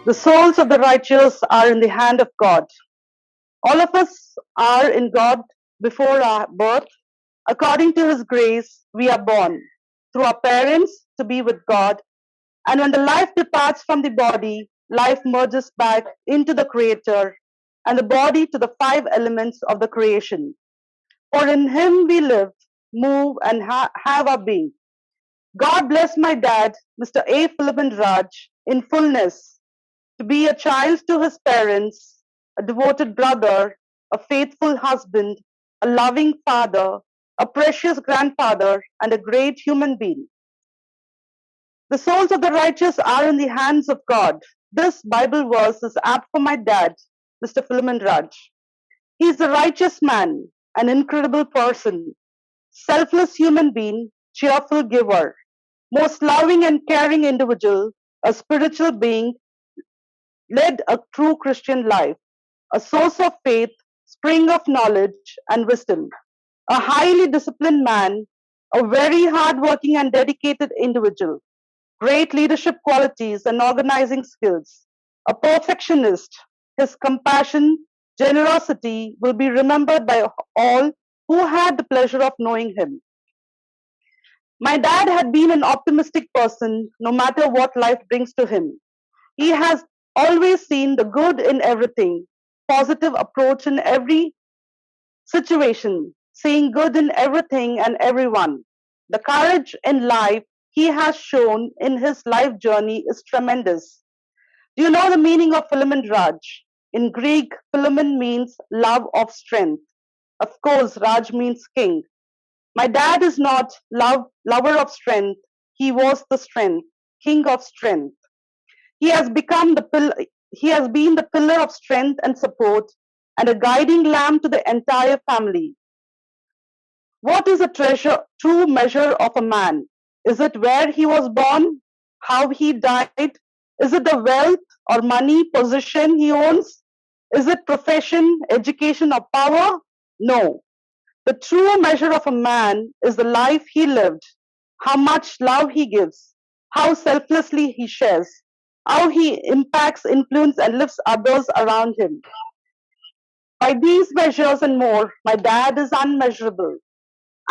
The souls of the righteous are in the hand of God. All of us are in God before our birth. According to His grace, we are born through our parents to be with God. And when the life departs from the body, life merges back into the Creator and the body to the five elements of the creation. For in Him we live, move, and have our being. God bless my dad, Mr. A. Philip Raj, in fullness, to be a child to his parents, a devoted brother, a faithful husband, a loving father, a precious grandfather, and a great human being. The souls of the righteous are in the hands of God. This Bible verse is apt for my dad, Mr. Philemon Raj. He is a righteous man, an incredible person, selfless human being, cheerful giver, most loving and caring individual, a spiritual being, led a true Christian life, a source of faith, spring of knowledge and wisdom, a highly disciplined man, a very hardworking and dedicated individual, great leadership qualities and organizing skills, a perfectionist. His compassion, generosity will be remembered by all who had the pleasure of knowing him. My dad had been an optimistic person no matter what life brings to him. He has always seen the good in everything, positive approach in every situation, seeing good in everything and everyone. The courage in life he has shown in his life journey is tremendous. Do you know the meaning of Philemon Raj? In Greek, Philemon means love of strength. Of course, Raj means king. My dad is not lover of strength. He was the strength, king of strength. He has become he has been the pillar of strength and support and a guiding lamp to the entire family. What is a true measure of a man? Is it where he was born? How he died? Is it the wealth or money, position he owns? Is it profession, education, or power? No. The true measure of a man is the life he lived, how much love he gives, how selflessly he shares, how he impacts, influences, and lifts others around him. By these measures and more, my dad is unmeasurable.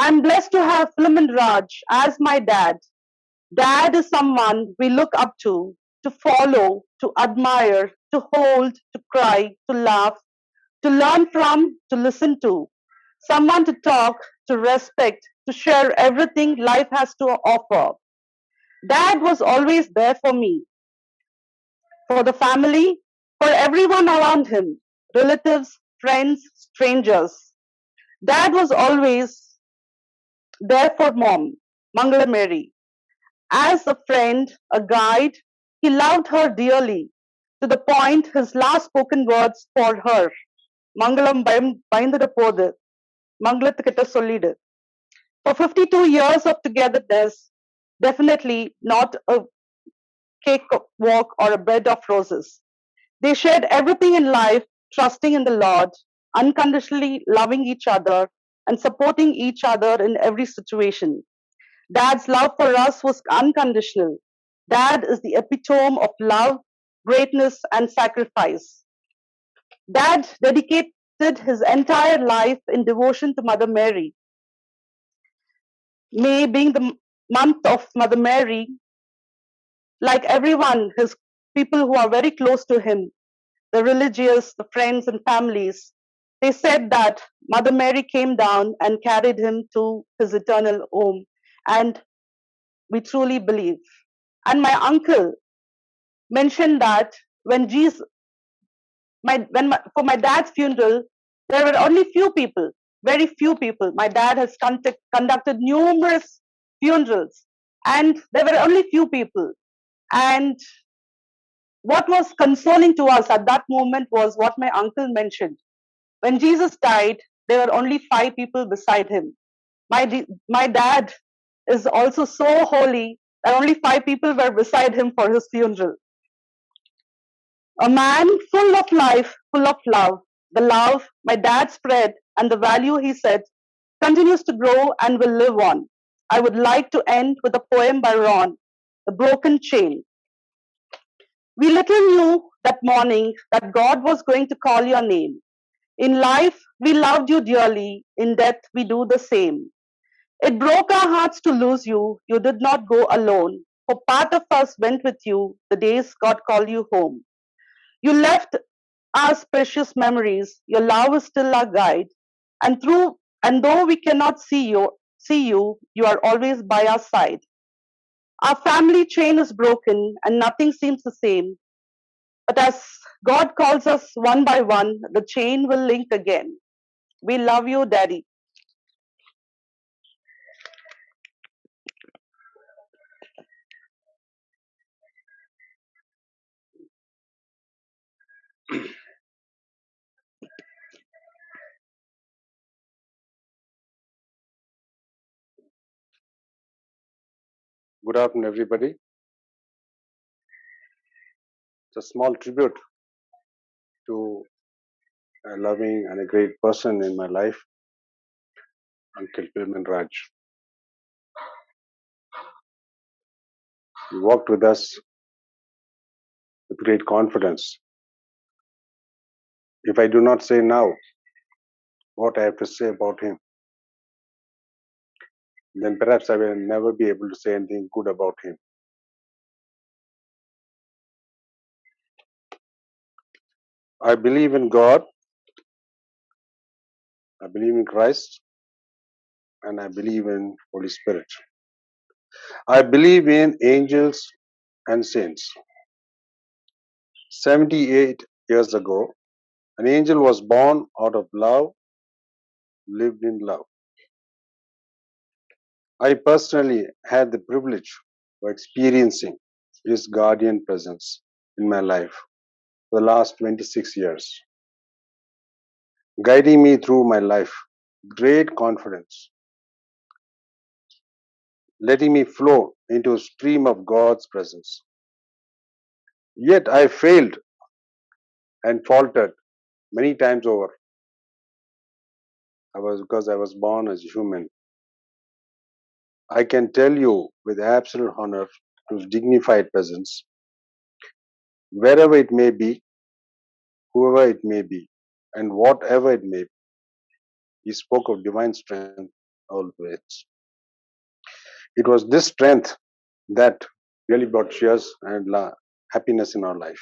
I'm blessed to have Philemon Raj as my dad. Dad is someone we look up to follow, to admire, to hold, to cry, to laugh, to learn from, to listen to. Someone to talk, to respect, to share everything life has to offer. Dad was always there for me, for the family, for everyone around him, relatives, friends, strangers. Dad was always there for mom, Mangala Mary. As a friend, a guide, he loved her dearly to the point his last spoken words for her. Mangalam பயந்துட போது மங்களத்துக்கிட்ட சொல்லிடு. For 52 years of togetherness, definitely not a cake walk or a bed of roses. They shared everything in life, trusting in the Lord, unconditionally loving each other, and supporting each other in every situation. Dad's love for us was unconditional. Dad is the epitome of love, greatness, and sacrifice. Dad dedicated his entire life in devotion to Mother Mary. May being the month of Mother Mary, like everyone, his people who are very close to him, the religious, the friends and families, they said that Mother Mary came down and carried him to his eternal home. And we truly believe. And my uncle mentioned that when Jesus, for my dad's funeral, there were only few people, very few people. My dad has conducted numerous funerals, and there were only few people. And what was consoling to us at that moment was what my uncle mentioned. When Jesus died, there were only 5 people beside him. My dad is also so holy that only 5 people were beside him for his funeral. A man full of life, full of love. The love my dad spread and the value he said continues to grow and will live on. I would like to end with a poem by Ron, The Broken Chain. We little knew that morning that God was going to call your name. In life, we loved you dearly. In death, we do the same. It broke our hearts to lose you. You did not go alone. For part of us went with you the days God called you home. You left us precious memories. Your love is still our guide. And though we cannot see you, you are always by our side. Our family chain is broken and nothing seems the same. But as God calls us one by one, the chain will link again. We love you, Daddy. Good afternoon, everybody. It's a small tribute to a loving and a great person in my life, Uncle Pilman Raj. He walked with us with great confidence. If I do not say now what I have to say about him, then perhaps I will never be able to say anything good about him. I believe in God, I believe in Christ, and I believe in Holy Spirit. I believe in angels and saints. 78 years ago, an angel was born out of love, lived in love. I personally had the privilege of experiencing His guardian presence in my life for the last 26 years, guiding me through my life with great confidence, letting me flow into a stream of God's presence. Yet I failed and faltered many times over. Because I was born as a human. I can tell you with absolute honor to His dignified presence, wherever it may be, whoever it may be, and whatever it may be, He spoke of divine strength always. It was this strength that really brought cheers and happiness in our life.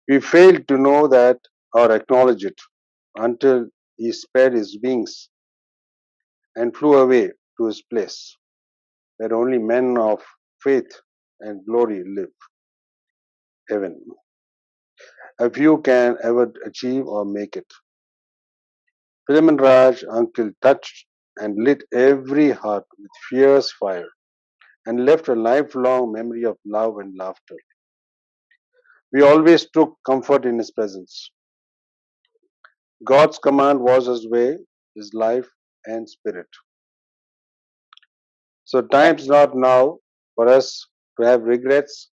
We failed to know that or acknowledge it until He spread His wings and flew away to His place, where only men of faith and glory live, heaven. A few can ever achieve or make it. Philemon Raj, uncle, touched and lit every heart with fierce fire and left a lifelong memory of love and laughter. We always took comfort in His presence. God's command was His way, His life, and spirit. So, time's not now for us to have regrets,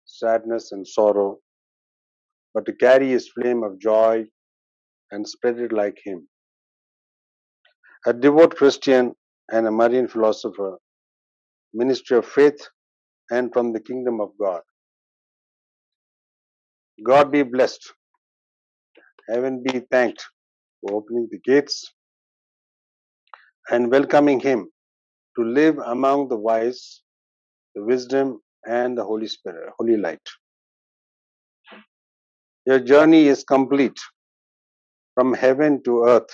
sadness, and sorrow, but to carry His flame of joy and spread it like Him. A devout Christian and a Marian philosopher, ministry of faith, and from the kingdom of God. God be blessed. Heaven be thanked for opening the gates and welcoming Him to live among the wise, the wisdom, and the Holy Spirit, Holy Light. Your journey is complete from heaven to earth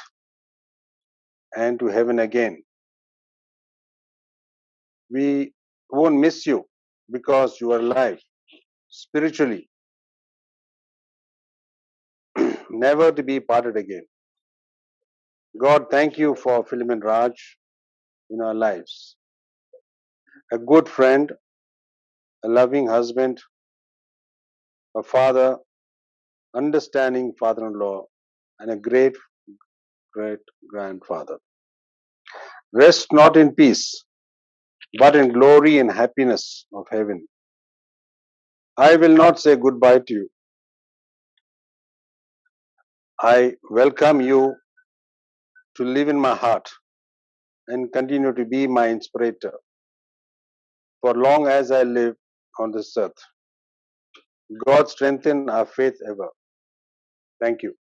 and to heaven again. We won't miss you because you are alive spiritually, never to be parted again. God, thank you for Philemon Raj in our lives. A good friend, a loving husband, a father, understanding father-in-law, and a great grandfather. Rest not in peace, but in glory and happiness of heaven. I will not say goodbye to you. I welcome you to live in my heart and continue to be my inspirator. For long as I live, on this earth. God strengthen our faith ever. Thank you.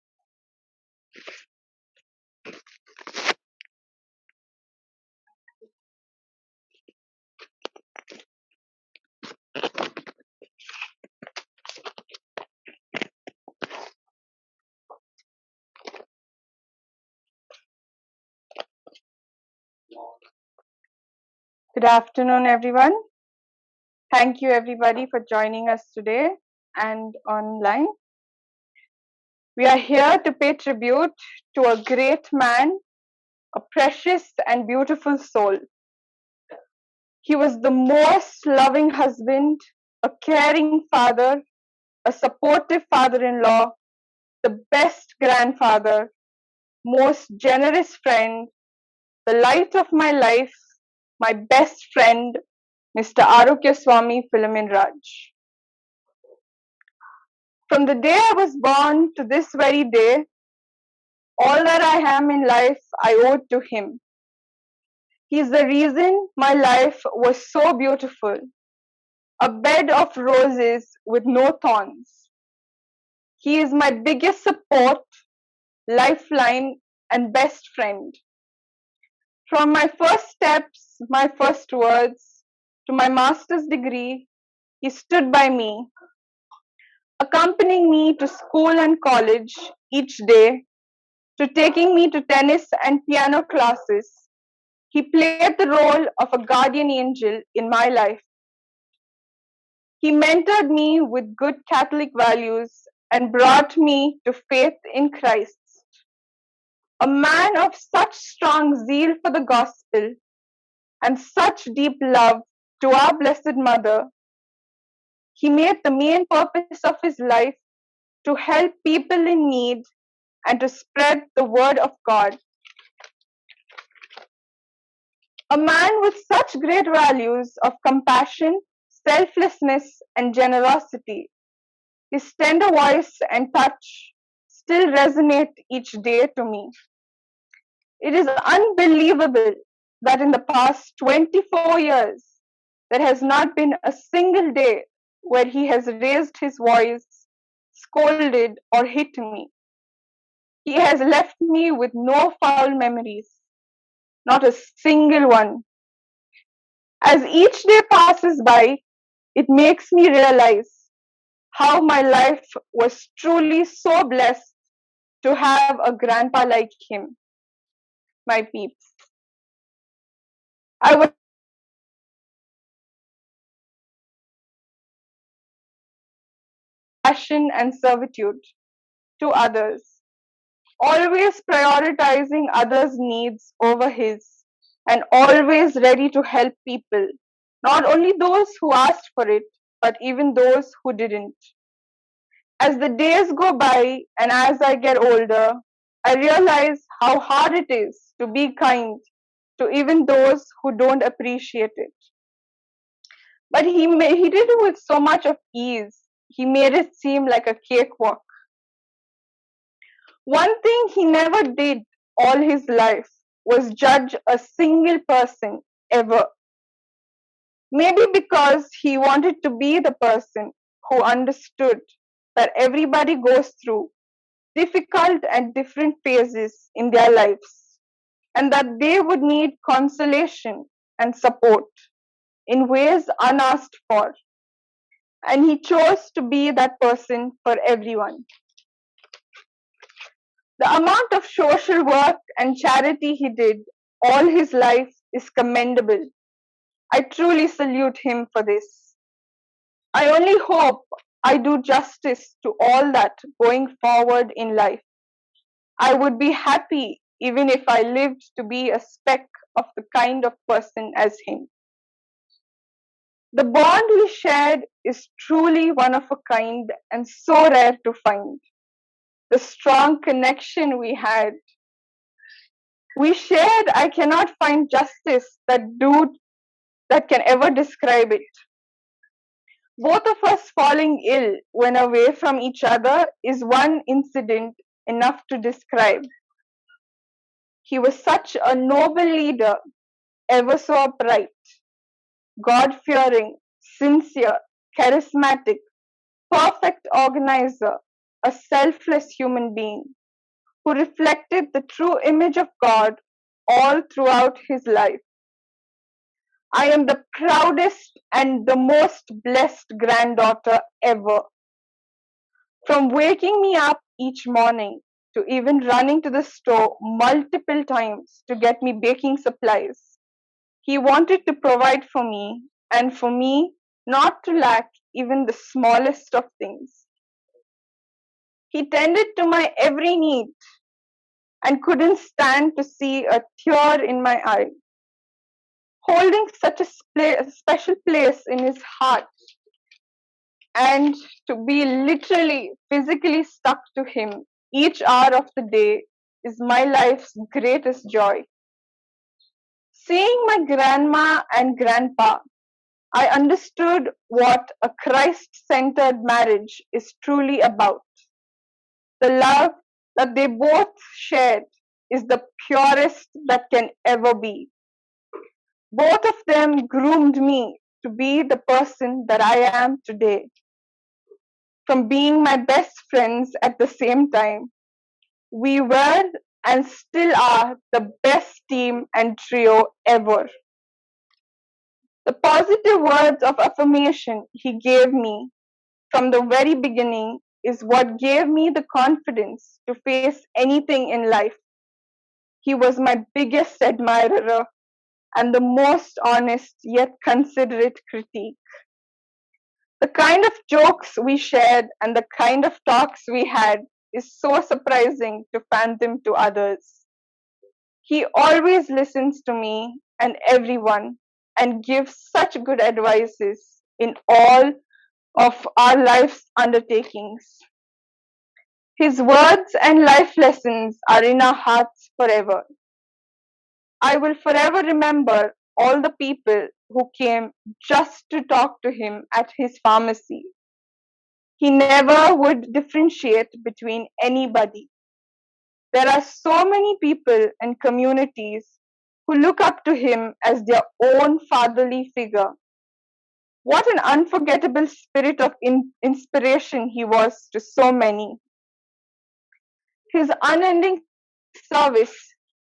Good afternoon, everyone. Thank you, everybody, for joining us today and online. We are here to pay tribute to a great man, a precious and beautiful soul. He was the most loving husband, a caring father, a supportive father-in-law, the best grandfather, most generous friend, the light of my life, my best friend, Mr. Arukya Swami Philomen Raj. From the day I was born to this very day, all that I am in life I owe to him. He is the reason my life was so beautiful, a bed of roses with no thorns. He is my biggest support, lifeline, and best friend. From my first steps, my first words, to my master's degree, he stood by me, accompanying me to school and college each day, to taking me to tennis and piano classes. He played the role of a guardian angel in my life. He mentored me with good Catholic values and brought me to faith in Christ. A man of such strong zeal for the gospel and such deep love to our Blessed Mother, he made the main purpose of his life to help people in need and to spread the word of God. A man with such great values of compassion, selflessness, and generosity. His tender voice and touch still resonate each day to me. It is unbelievable that in the past 24 years, there has not been a single day where he has raised his voice, scolded, or hit me. He has left me with no foul memories, not a single one. As each day passes by, it makes me realize how my life was truly so blessed to have a grandpa like him, my peeps. I was passion and servitude to others, always prioritizing others' needs over his, and always ready to help people, not only those who asked for it, but even those who didn't. As the days go by and as I get older, I realize how hard it is to be kind to even those who don't appreciate it. But he did it with so much of ease. He made it seem like a cakewalk. One thing he never did all his life was judge a single person ever. Maybe because he wanted to be the person who understood that everybody goes through difficult and different phases in their lives, and that they would need consolation and support in ways unasked for. And he chose to be that person for everyone. The amount of social work and charity he did all his life is commendable. I truly salute him for this. I only hope I do justice to all that going forward in life. I would be happy even if I lived to be a speck of the kind of person as him. The bond we shared is truly one of a kind and so rare to find. The strong connection we had. We shared, I cannot find justice that can ever describe it. Both of us falling ill when away from each other is one incident enough to describe. He was such a noble leader, ever so upright, God-fearing, sincere, charismatic, perfect organizer, a selfless human being who reflected the true image of God all throughout his life. I am the proudest and the most blessed granddaughter ever. From waking me up each morning to even running to the store multiple times to get me baking supplies, he wanted to provide for me and for me not to lack even the smallest of things. He tended to my every need and couldn't stand to see a tear in my eye. Holding such a special place in his heart and to be literally physically stuck to him each hour of the day is my life's greatest joy. Seeing my grandma and grandpa, I understood what a Christ-centered marriage is truly about. The love that they both shared is the purest that can ever be. Both of them groomed me to be the person that I am today. From being my best friends at the same time, we were and still are the best team and trio ever. The positive words of affirmation he gave me from the very beginning is what gave me the confidence to face anything in life. He was my biggest admirer and the most honest yet considerate critique. The kind of jokes we shared and the kind of talks we had is so surprising to fathom to others. He always listens to me and everyone and gives such good advices in all of our life's undertakings. His words and life lessons are in our hearts forever. I will forever remember all the people who came just to talk to him at his pharmacy. He never would differentiate between anybody. There are so many people and communities who look up to him as their own fatherly figure. What an unforgettable spirit of inspiration he was to so many. His unending service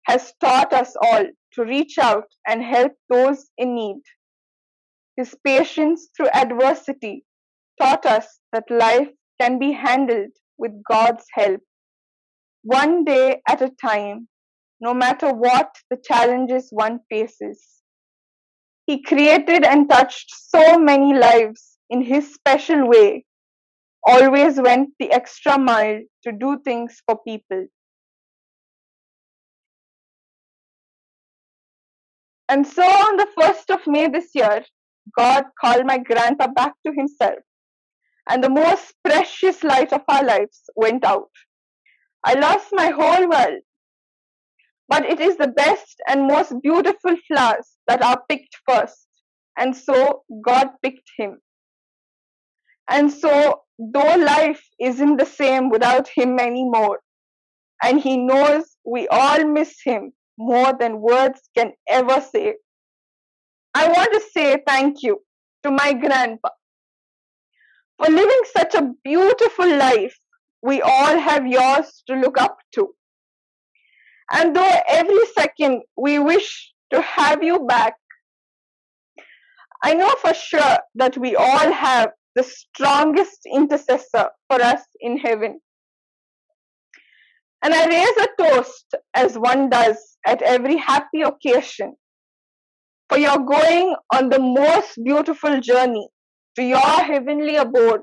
has taught us all to reach out and help those in need. His patience through adversity taught us that life can be handled with God's help, one day at a time, no matter what the challenges one faces. He created and touched so many lives in his special way, always went the extra mile to do things for people. And so on the 1st of May this year, God called my grandpa back to himself, and the most precious light of our lives went out. I lost my whole world, but it is the best and most beautiful flowers that are picked first, and so God picked him. And so, though life isn't the same without him anymore, and he knows we all miss him more than words can ever say, I want to say thank you to my grandpa for living such a beautiful life. We all have yours to look up to. And though every second we wish to have you back, I know for sure that we all have the strongest intercessor for us in heaven. And I raise a toast, as one does at every happy occasion, for your going on the most beautiful journey to your heavenly abode.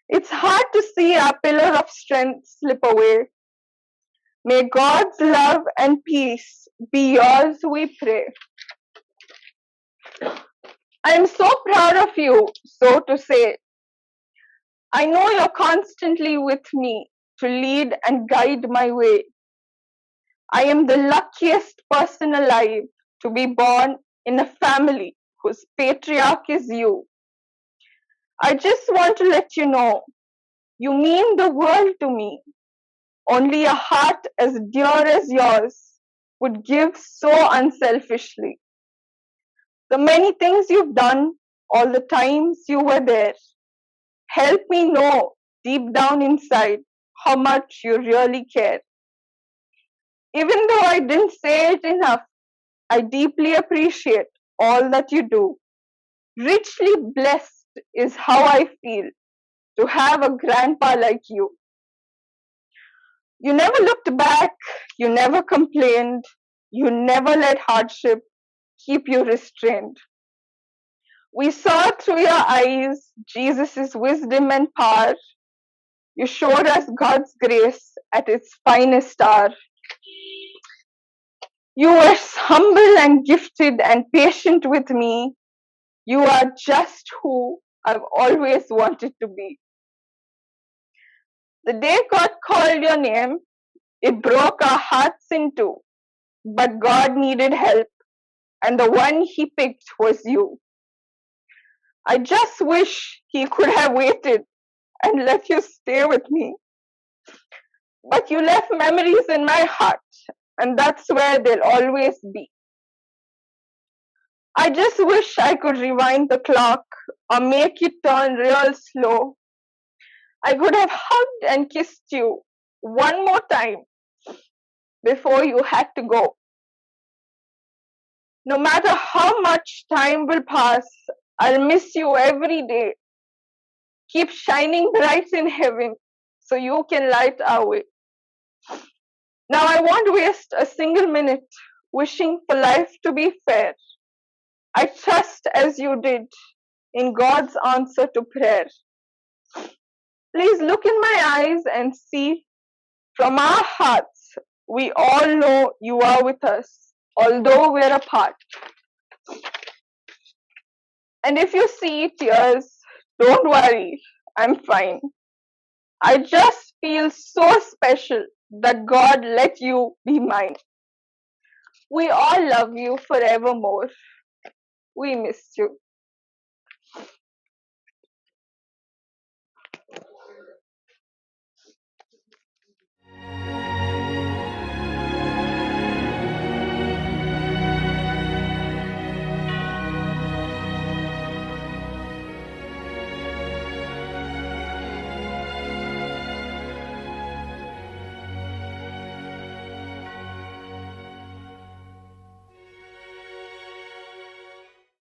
It's hard to see our pillar of strength slip away. May God's love and peace be yours, we pray. I am so proud of you, so to say. I know you're constantly with me to lead and guide my way. I am the luckiest person alive to be born in a family whose patriarch is you. I just want to let you know, you mean the world to me. Only a heart as dear as yours would give so unselfishly. The many things you've done all the times you were there. Help me know deep down inside how much you really care. Even though I didn't say it enough, I deeply appreciate all that you do. Richly blessed is how I feel to have a grandpa like you. You never looked back, you never complained, you never let hardship keep you restrained. We saw through your eyes Jesus' wisdom and power. You showed us God's grace at its finest hour. You were humble and gifted and patient with me. You are just who I've always wanted to be. The day God called your name, it broke our hearts in two. But God needed help, and the one He picked was you. I just wish He could have waited and let you stay with me. But you left memories in my heart, and that's where they'll always be. I just wish I could rewind the clock or make it turn real slow. I could have hugged and kissed you one more time before you had to go. No matter how much time will pass, I'll miss you every day. Keep shining bright in heaven so you can light our way. Now I won't waste a single minute wishing for life to be fair. I trust as you did in God's answer to prayer. Please look in my eyes and see from our hearts, we all know you are with us, although we're apart. And if you see tears, don't worry, I'm fine. I just feel so special that God let you be mine. We all love you forevermore. We miss you.